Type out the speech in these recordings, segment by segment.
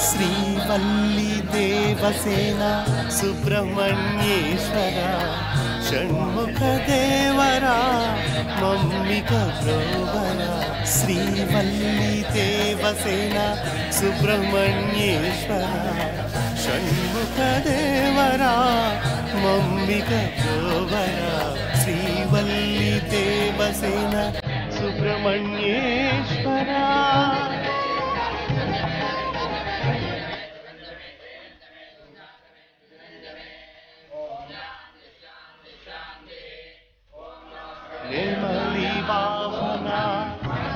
श्रीवल्ली देवसेना सुब्रह्मण्येश्वर षण्मुख देवरा मम्मिक ब्रोवरा श्रीवल्ली देवसेना सुब्रह्मण्येश्वर षण्मुख देवरा मम्मिक ब्रोवरा श्रीवल्ली देवसेना सुब्रह्मण्येश्वरा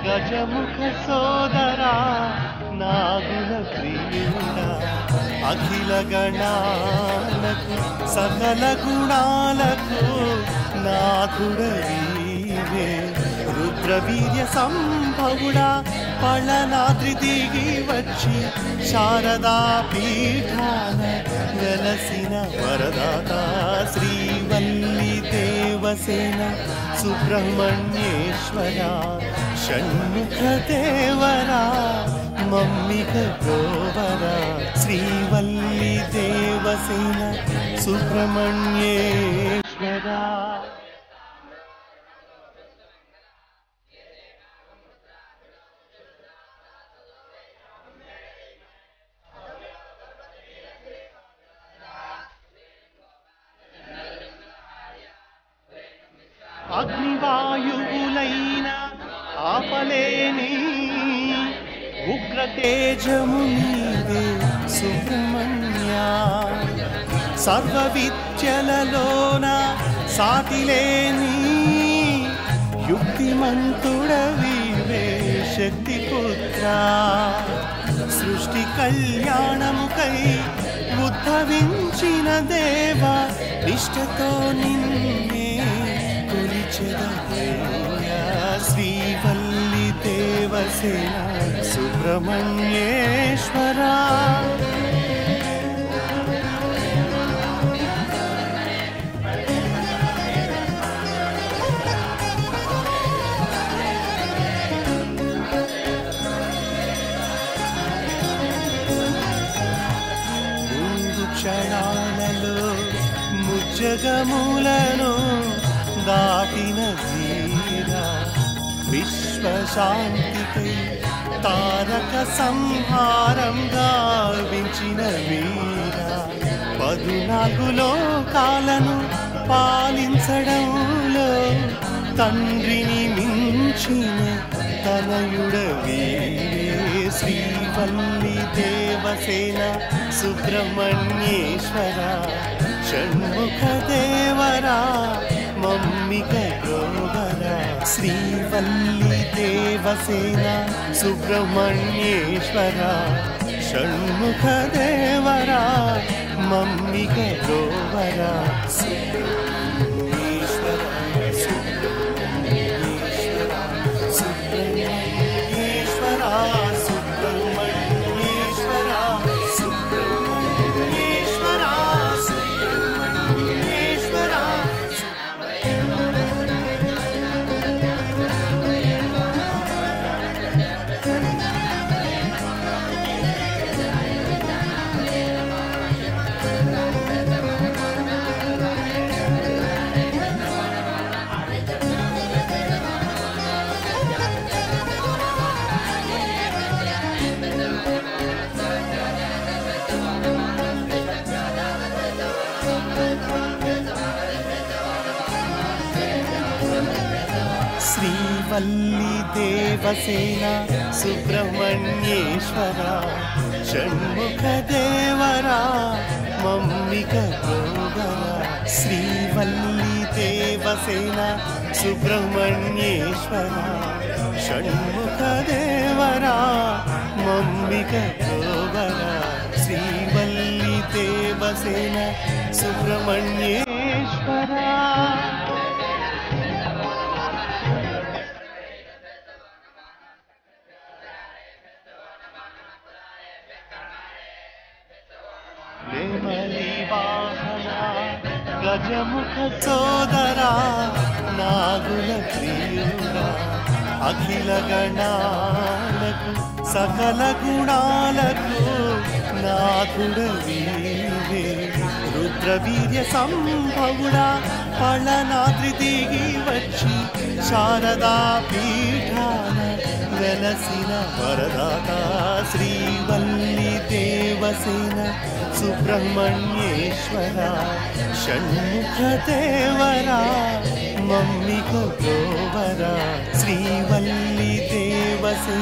गजमुख सोदरा नागुल प्रियुड़ा अखिल गणालकु सकल गुणालकु नाथुडवीवे रुद्रवीर्य संभवुड़ा पळनाद्रि दिगी वच्ची शारदा पीठान वेलसिन वरदाता श्रीवल्ली देवसेना सुब्रह्मण्येश्वरा षण्मुख देवरा मम्मिक ब्रोवरा श्रीवल्ली देवसेना सुब्रह्मण्येश्वरा अग्निवायुलैन आपलेनी उग्र तेजमुनीवे सुब्रह्मण्या सर्व विद्यललोन सातिलेनी युक्तिमन्तुडवीवे शक्तिपुत्रा सृष्टि कल्याणमुकै उद्भविंचिन देव निष्ठतो निन्ने श्रीवल्ली देवसेना सुब्रह्मण्येश्वरा ముందు క్షణాలలో ముజ్జగములను दाटिन वीरा विश्वशान्तिकै तारक संहारं गाविंचिन वीरा 14 लोकाలను పాలించడంలో తండ్రిని మించిన తనయుడవీరే శ్రీవల్లి దేవసేన సుబ్రహ్మణ్యేశ్వర షణ్ముఖ దేవరా मम्मिक ब्रोवरा श्रीवल्ली देवसेना सुब्रह्मण्येश्वरा षण्मुख देवरा मम्मिक ब्रोवरा श्रीवल्ली देवसेना सुब्रह्मण्येश्वरा षण्मुख देवरा मम्मिक ब्रोवरा श्रीवल्ली देवसेना सुब्रह्मण्येश्वरा षण्मुख देवरा मम्मिक ब्रोवरा श्रीवल्ली देवसेना सुब्रह्मण्येश्वरा गजमुख सोदरा नागुल प्रियुड़ा అఖిల గణాలకు సకల గుణాలకు నాథుడవీవే రుద్రవీర్య సంభవుడా పళనాద్రి దిగి వచ్చి శారదా పీఠాన వెలసిన వరదాత శ్రీవల్లి దేవసేన సుబ్రహ్మణ్యేశ్వర షణ్ముఖ దేవరా మమ్మిక గోవరా శ్రీవల్లి దేవసేన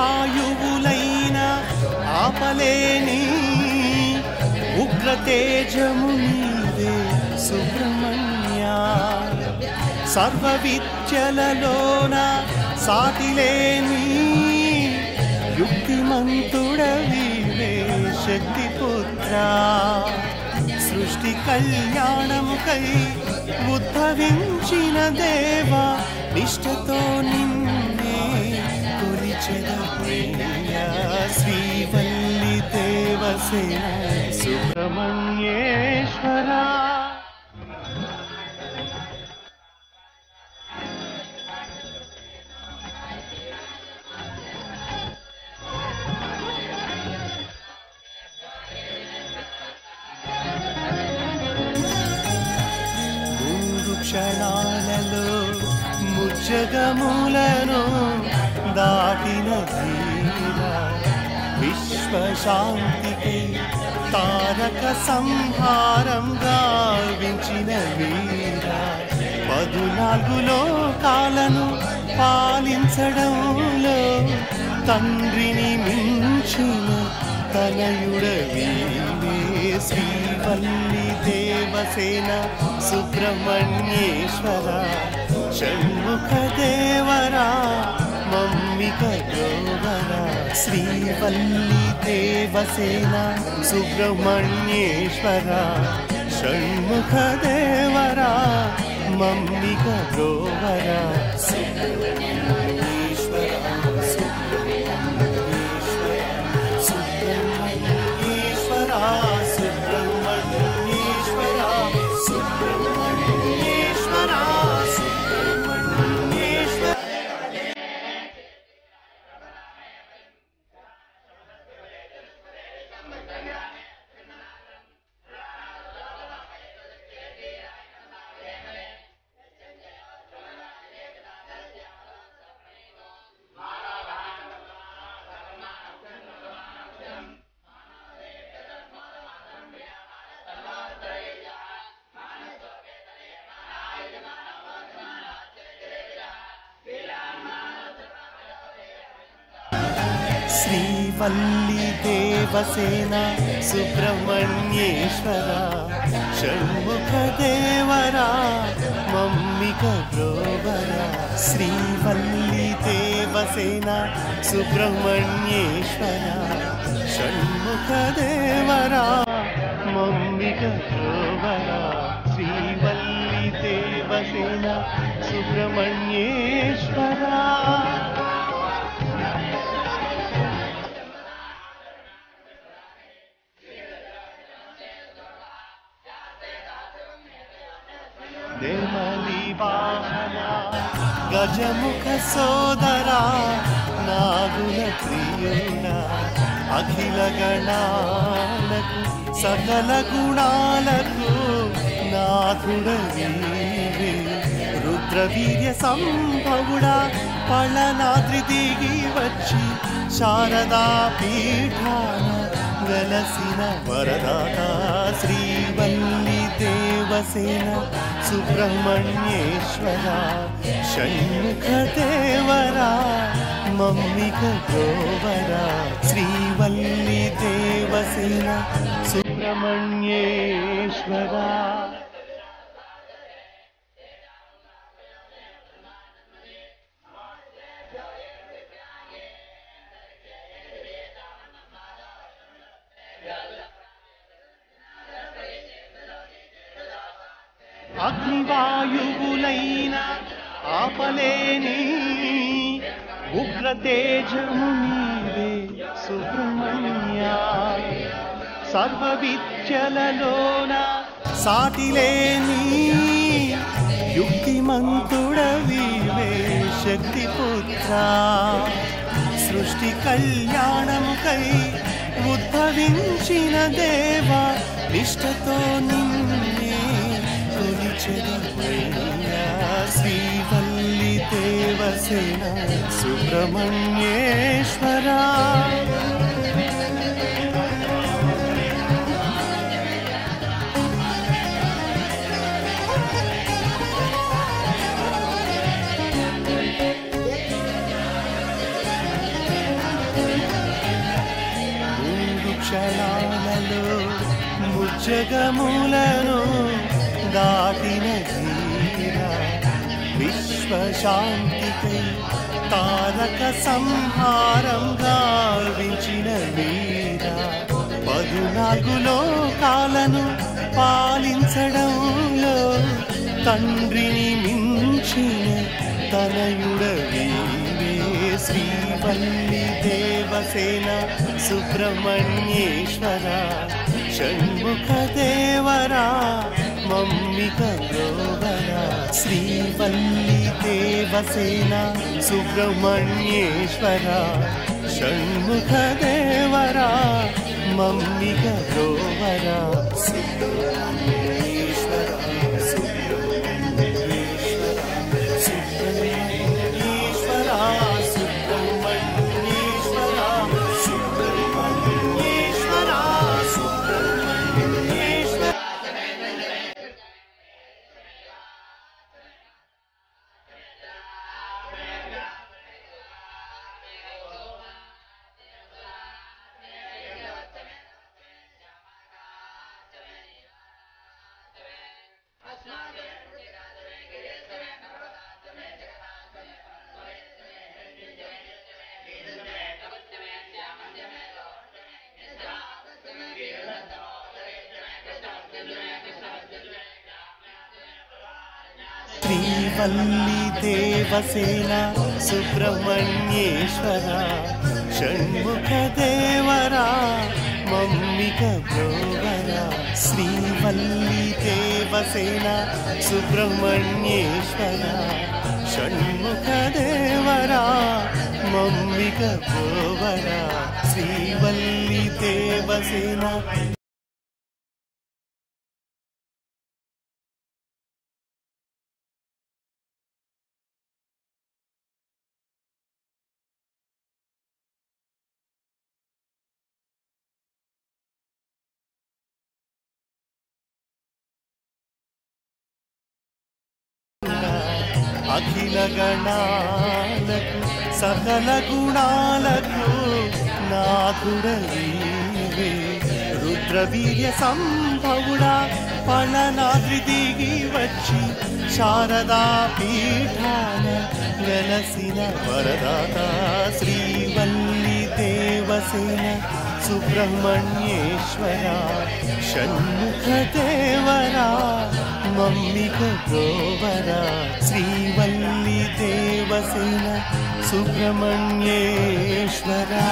అగ్నివాయువులైన ఆపలేని ఉగ్రతేజము నీవే సుబ్రహ్మణ్య సర్వ విద్యలలోన సాటిలేని యుక్తిమంతుడవీవే శక్తిపుత్ర సృష్టి కళ్యాణముకై ఉద్భవించిన దేవ నిష్ఠతో నిన్నే శ్రీవల్లి దేవసేన సుబ్రహ్మణ్యేశ్వర మూడు క్షణాలలో ముజ్జగములను దాటిన వీర విశ్వశాంతికి తారక సంహారం గావించిన వీర 14 లోకాలను పాలించడంలో తండ్రిని మించిన తనయుడవీవే శ్రీవల్లి దేవసేన సుబ్రహ్మణ్యేశ్వర షణ్ముఖ దేవరా మమ్మిక గోవరా శ్రీవల్లి దేవసేన సుబ్రహ్మణ్యేశ్వర షణ్ముఖ దేవరా మమ్మిక గోవరా శ్రీవల్లి దేవసేన సుబ్రహ్మణ్యేశ్వర షణ్ముఖ దేవరా మమ్మిక గోవరా శ్రీవల్లి దేవసేన సుబ్రహ్మణ్యేశ్వర షణ్ముఖ దేవరా మమ్మిక గోవరా శ్రీవల్లి దేవసేన సుబ్రహ్మణ్యేశ్వర నిర్మలి వాహన గజముఖ సోదరా నాగుల ప్రియుడ అఖిల గణాలకు సకల గుణాలకు నాథుడవీవే రుద్రవీర్య సంభవుడా పళనాద్రి దిగి వచ్చి శారదా పీఠాన వెలసిన వరదాత శ్రీవల్లి దేవసేన సుబ్రహ్మణ్యేశ్వర షణ్ముఖ దేవరా మమ్మిక గోవరా శ్రీవల్లి దేవసేన సుబ్రహ్మణ్యేశ్వర ఆపలేని ఉగ్ర తేజము నీవే సుబ్రహ్మణ్య సర్వ విద్యలలోన సాటిలేని యుక్తిమంతుడవివే శక్తిపుత్ర సృష్టి కళ్యాణముకై ఉద్భవించిన దేవా నిష్టతో నిన్నే కొలిచెదమయ్యా శ్రీవల్లి దేవసేన సుబ్రహ్మణ్యేశ్వరా క్షణాలలో ముజ్జగములను దాటిన వీరా విశ్వశాంతికై తారక సంహారం గావించిన వీరా 14 లోకాలను పాలించడంలో తండ్రిని మించిన తనయుడవీవే శ్రీవల్లి దేవసేన సుబ్రహ్మణ్యేశ్వర షణ్ముఖ దేవరా మమ్మిక గ్రోవరా శ్రీవల్లి దేవసేన సుబ్రహ్మణ్యేశ్వర షణ్ముఖ దేవరా మమ్మిక గ్రోవరా శ్రీవల్లి దేవసేన సుబ్రహ్మణ్యేశ్వర షణ్ముఖ దేవరా మమ్మిక గ్రోవరా శ్రీవల్లి దేవసేన సుబ్రహ్మణ్యేశ్వర షణ్ముఖ దేవరా మమ్మిక గ్రోవరా శ్రీవల్లి దేవసేన అఖిల గణాలకు సకల గుణాలకు నాథుడవీవే రుద్రవీర్య సంభవుడా పళనాద్రి దిగి వచ్చి శారదా పీఠాన వెలసిన వరదాత శ్రీవల్లి దేవసేన సుబ్రహ్మణ్యేశ్వర షణ్ముఖ దేవరా మమ్మిక గ్రోవరా శ్రీవల్లి దేవసేన సుబ్రహ్మణ్యేశ్వరా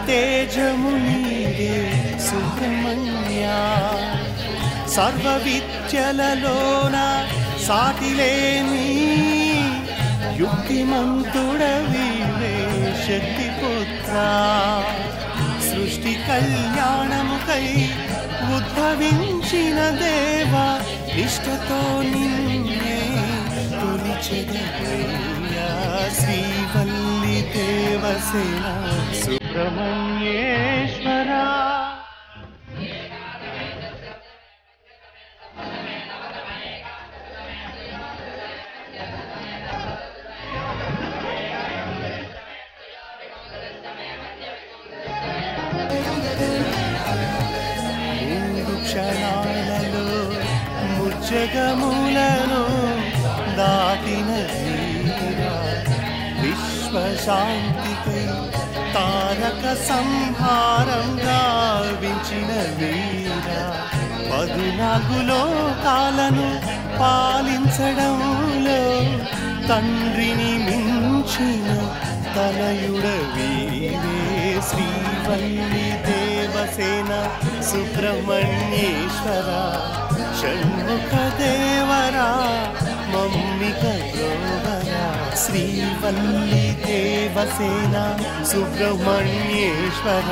తేజము నీవే సుబ్రహ్మణ్య సర్వ విద్యలలోన సాటిలేని యుక్తిమంతుడవివే శక్తిపుత్ర సృష్టి కళ్యాణముకై ఉద్భవించిన దేవా నిష్టతో నిన్నే కొలిచెదమయ్యా శ్రీవల్లి దేవసేన సుబ్రహ్మణ్యేశ్వరా ముజ్జగములను దాటిన వీరా విశ్వశాంతికై తారక సంహారం గావించిన వీరా 14 లోకాలను పాలించడంలో తండ్రిని మించిన తనయుడవీవే శ్రీవల్లి దేవసేన సుబ్రహ్మణ్యేశ్వర షణ్ముఖ దేవరా మమ్మిక ద్రోవరా శ్రీవల్లి దేవసేన సుబ్రహ్మణ్యేశ్వర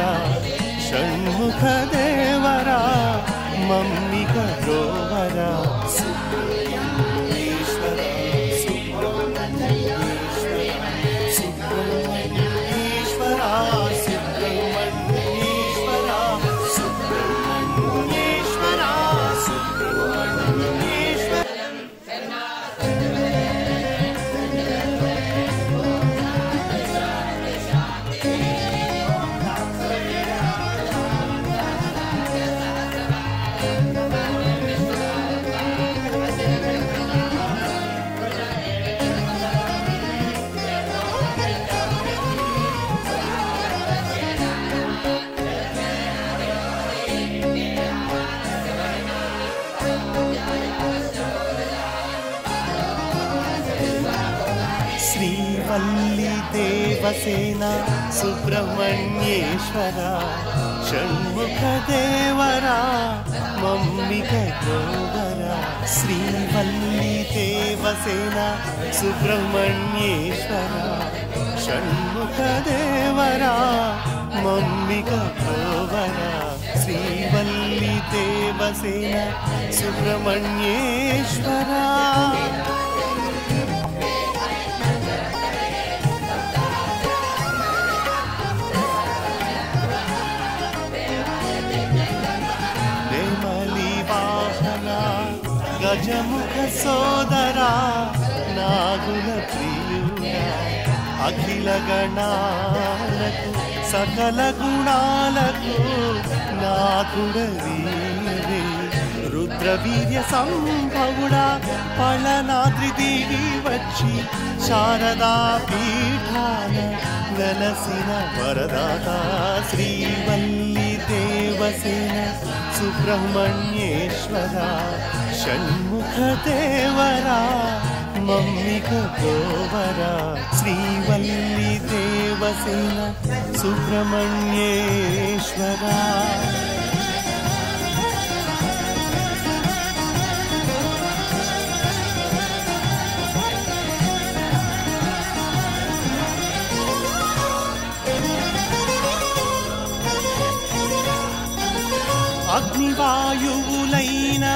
షణ్ముఖ దేవరా మమ్మిక ద్రోవరా శ్రీవల్లి దేవసేన సుబ్రహ్మణ్యేశ్వర షణ్ముఖ దేవరా మమ్మిక ద్రోవరా శ్రీవల్లి దేవసేన సుబ్రహ్మణ్యేశ్వర షణ్ముఖ దేవరా మమ్మిక ద్రోవరా శ్రీవల్లి దేవసేన సుబ్రహ్మణ్యేశ్వర గజముఖ సోదరా నాగుల ప్రియుడా అఖిల గణాలకు సకల గుణాలకు నాథుడవీరే రుద్రవీర్య సంభవుడా పళనాద్రి దిగి వచ్చి శారదా పీఠాన వెలసిన వరదాత శ్రీవల్లి దేవసేన సుబ్రహ్మణ్యేశ్వర షణ్ముఖ దేవరా మమ్మిక గోవరా శ్రీవల్లి దేవసేన సుబ్రహ్మణ్యేశ్వర అగ్నివాయువులైన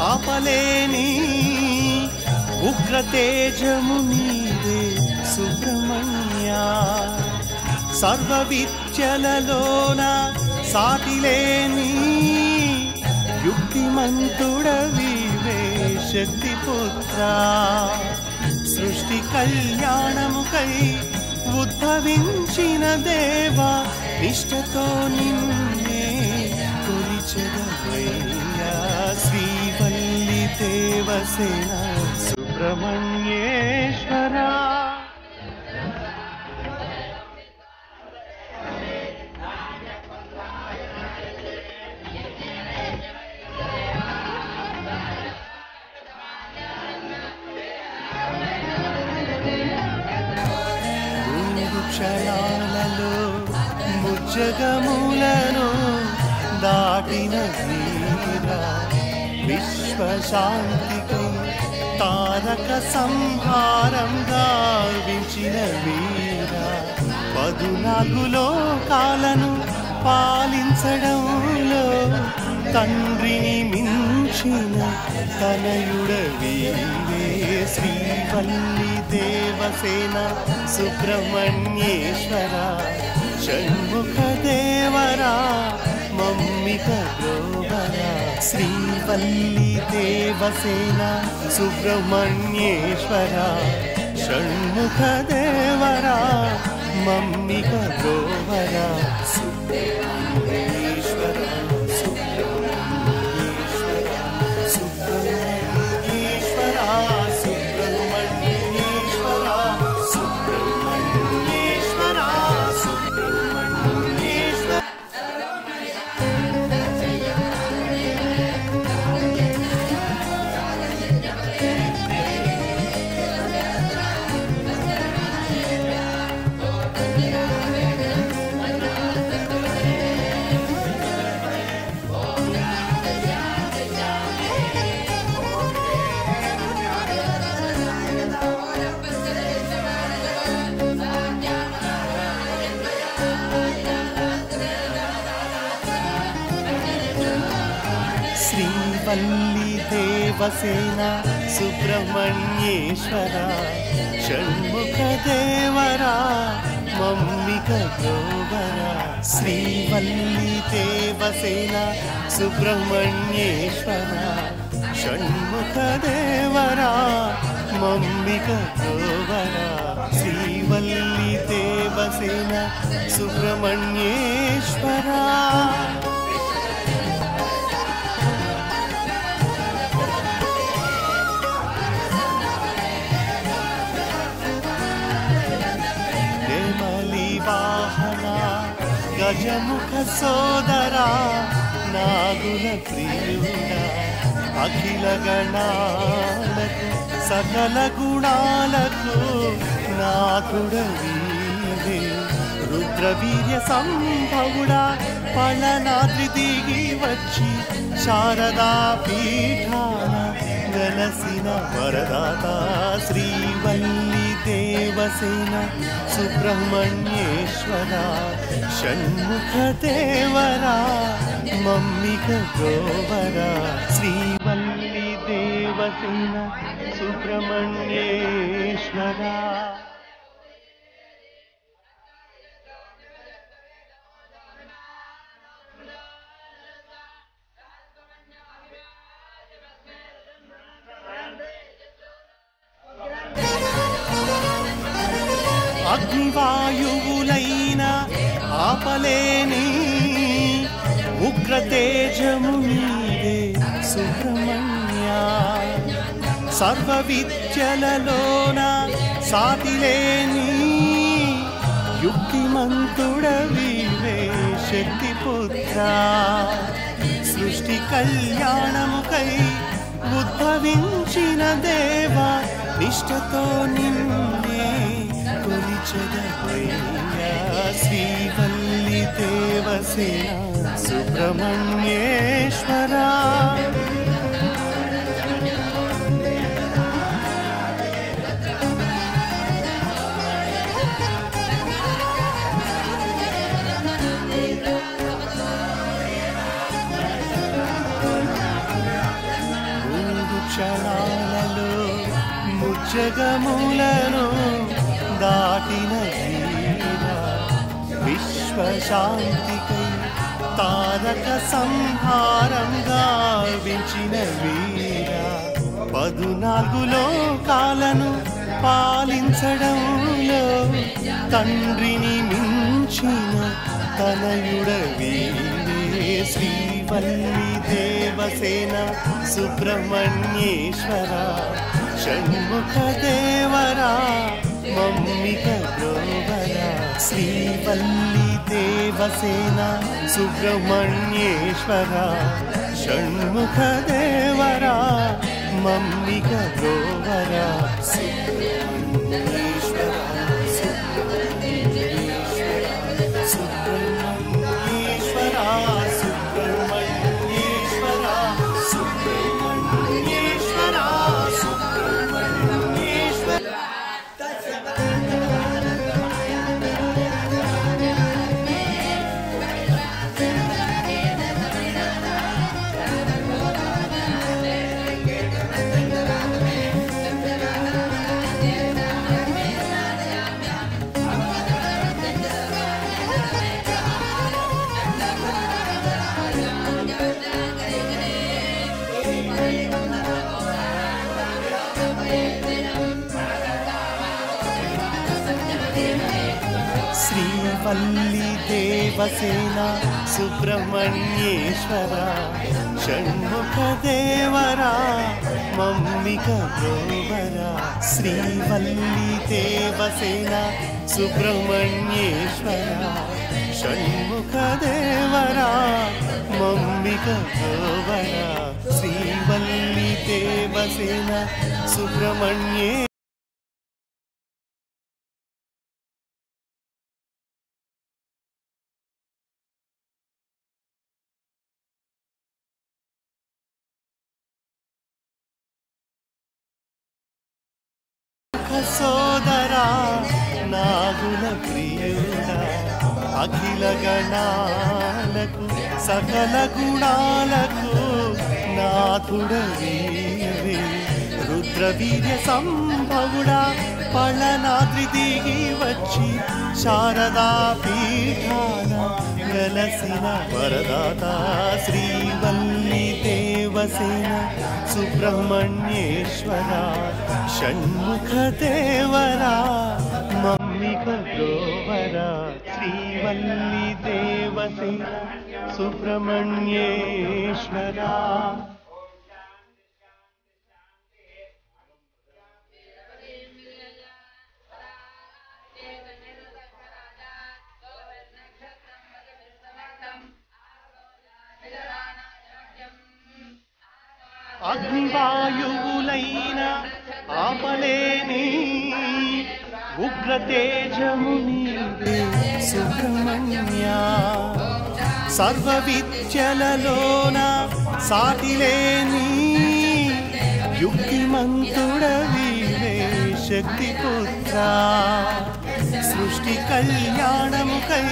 ఆపలేని ఉగ్ర తేజము నీదే సుబ్రహ్మణ్య సర్వ విద్యలలోన సాటిలేని యుక్తిమంతుడవీవే శక్తిపుత్ర సృష్టి కళ్యాణముకై ఉద్భవించిన దేవా నిష్ఠతో నిన్నే కొలిచెదవయ్యా శ్రీవల్లి దేవసేన సుబ్రహ్మణ్యేశ్వర క్షణాలలో ముజ్జగములను దాటిన వీరా విశ్వశాంతికై తారక సంహారం గావించిన వీరా 14 లోకాలను పాలించడంలో తండ్రిని మించిన తనయుడవీవే శ్రీవల్లి దేవసేన సుబ్రహ్మణ్యేశ్వర షణ్ముఖ దేవరా మమ్మిక గోవరా శ్రీవల్లి దేవసేన సుబ్రహ్మణ్యేశ్వర షణ్ముఖ దేవరా మమ్మిక గోవరా సుబ్రహ్మణ్యేశ్వర సుబ్రహ్మణ్యేశ్వర సుబ్రహ్మణ్యేశ్వర శ్రీవల్లి దేవసేన సుబ్రహ్మణ్యేశ్వర షణ్ముఖ దేవరా మమ్మిక గోవరా శ్రీవల్లి దేవసేన సుబ్రహ్మణ్యేశ్వర షణ్ముఖ దేవరా మమ్మిక గోవరా శ్రీవల్లి దేవసేన సుబ్రహ్మణ్యేశ్వర గజముఖ సోదరా నాగుల ప్రియుడా అఖిల గణాలకు సకల గుణాలకు నాథుడవీవే రుద్రవీర్య సంభవుడా పళనాద్రి దిగి వచ్చి శారదా పీఠాన వెలసిన వరదాత శ్రీవల్లి దేవసేన సుబ్రహ్మణ్యేశ్వర షణ్ముఖ దేవరా మమ్మిక గోవరా శ్రీవల్లి దేవసేన సుబ్రహ్మణ్యేశ్వర అగ్నివాయువులైన ఆపలేని ఉగ్ర తేజము నీవే సుబ్రహ్మణ్య సర్వ విద్యలలోన సాటిలేని యుక్తిమంతుడవివే శక్తిపుత్ర సృష్టి కళ్యాణముకై ఉద్భవించిన దేవా నిష్ఠతో నిన్నే శ్రీవల్లి దేవసేన సుబ్రహ్మణ్యేశ్వర మూడు క్షణాలలో ముజ్జగములను దాటిన వీరా విశ్వశాంతికై తారక సంహారంగా వించిన వీరా 14 లోకాలను పాలించడంలో తండ్రిని మించిన తనయుడవీరే శ్రీవల్లి దేవసేన సుబ్రహ్మణ్యేశ్వర షణ్ముఖ దేవరా మమ్మిక గోవరా శ్రీవల్లి దేవసేన సుబ్రహ్మణ్యేశ్వర షణ్ముఖ దేవరా మమ్మిక గోవరా సుబ్రహ్మణ్యేశ్వర సుబ్రహ్మణ్యేశ్వర సుబ్రహ్మణ్యేశ్వర సుబ్రహ్మణ్యేశ్వర సుబ్రహ్మణ్యేశ్వర శ్రీవల్లి దేవసేన సుబ్రహ్మణ్యేశ్వర షణ్ముఖ దేవరా మమ్మిక గోవరా శ్రీవల్లి దేవసేన సుబ్రహ్మణ్యేశ్వర షణ్ముఖ దేవరా మమ్మిక గోవరా శ్రీవల్లి దేవసేన సుబ్రహ్మణ్యే సోదరా నాగుల ప్రియుడా అఖిల గణాలకు సకల గుణాలకు నాథుడవీవే రుద్రవీర్య సంభవుడా పళనాద్రి దిగి వచ్చి శారదా పీఠాన వెలసిన వరదాత శ్రీవల్లి దేవసేన సుబ్రహ్మణ్యేశ్వర షణ్ముఖ దేవరా మమ్మిక గోవరా శ్రీవల్లి దేవసేన సుబ్రహ్మణ్యేశ్వర అగ్నివాయువులైన ఆపలేని ఉగ్రతేజముని సుబ్రహ్మణ్య సర్వ విద్యలలోన సాటిలేని యుక్తిమంతుడవీవే శక్తిపుత్ర సృష్టి కళ్యాణముకై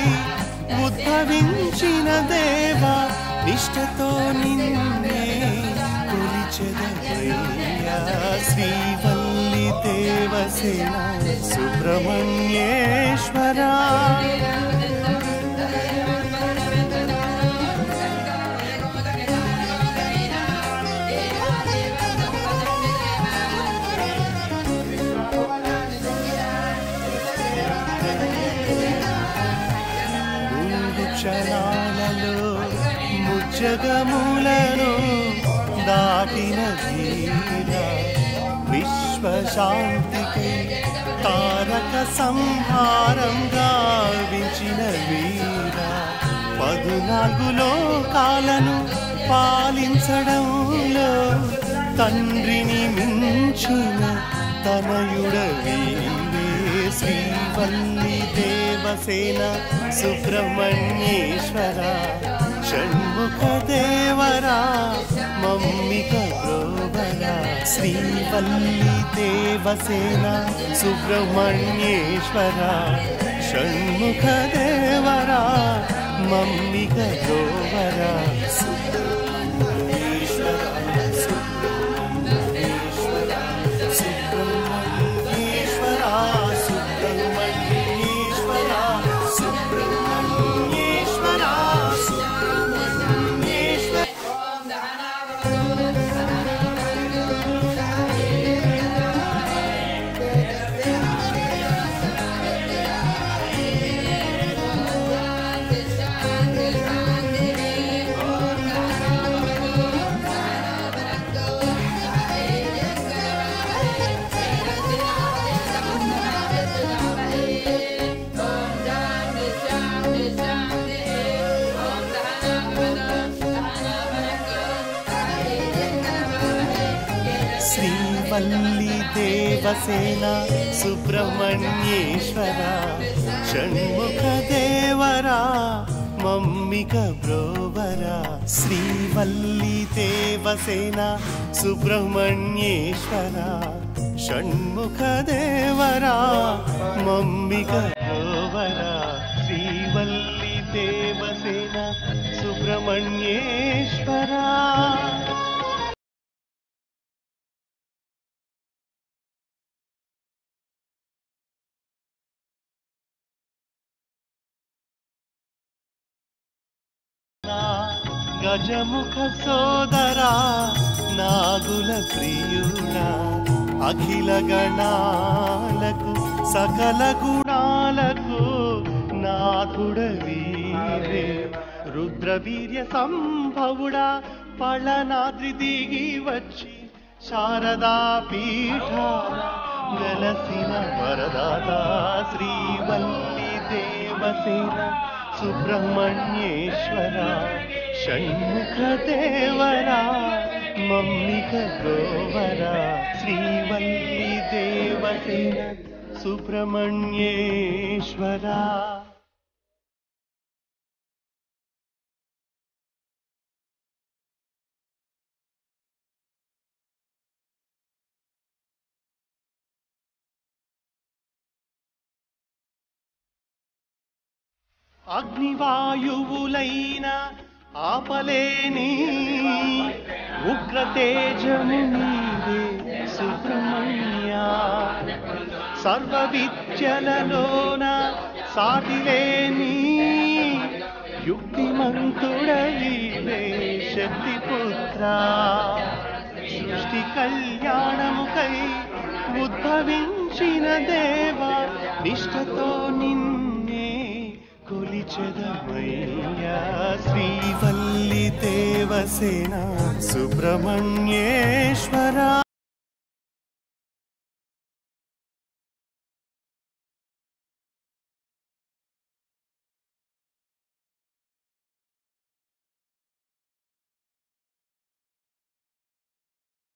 ఉద్భవించిన దేవ నిష్ఠతో నిన్నే కొలిచెదవయ్యా శ్రీవల్లి దేవసేన సుబ్రహ్మణ్యేశ్వర క్షణాలలో ముజ్జగములను దాటిన వీర విశ్వశాంతికై తారక సంహారం గావించిన వీర 14 లోకాలను పాలించడంలో తండ్రిని మించిన తనయుడవీవే శ్రీవల్లి దేవసేన సుబ్రహ్మణ్యేశ్వర షణ్ముఖ దేవరా మమ్మిక గోవరా శ్రీవల్లి దేవసేన సుబ్రహ్మణ్యేశ్వర షణ్ముఖ దేవరా మమ్మిక గోవరా శ్రీవల్లి దేవసేన సుబ్రహ్మణ్యేశ్వర షణ్ముఖ దేవరా మమ్మిక బ్రోవరా శ్రీవల్లి దేవసేన సుబ్రహ్మణ్యేశ్వర షణ్ముఖ దేవరా మమ్మిక బ్రోవరా శ్రీవల్లి దేవసేన సుబ్రహ్మణ్యేశ్వర గజముఖ సోదరా నాగుల ప్రియుడా అఖిల గణాలకు సకల గుణాలకు నాథుడవీవే రుద్రవీర్య సంభవుడా పళనాద్రి దిగి వచ్చి శారదా పీఠాన వెలసిన వరదాత శ్రీవల్లి దేవసేన సుబ్రహ్మణ్యేశ్వర షణ్ముఖ దేవరా మమ్మిక గోవరా శ్రీవల్లి దేవసేన సుబ్రహ్మణ్యేశ్వర అగ్నివాయువులైన ఆపలేని ఉగ్రతేజము నీవే సుబ్రహ్మణ్య సర్వ విద్యలలోన సాటిలేని యుక్తిమంతుడవీవే శక్తిపుత్ర సృష్టి కళ్యాణముకై ఉద్భవించిన దేవా నిష్ఠతో నిన్నే కొలిచెదమయ్యా శ్రీవల్లి దేవసేన సుబ్రహ్మణ్యేశ్వర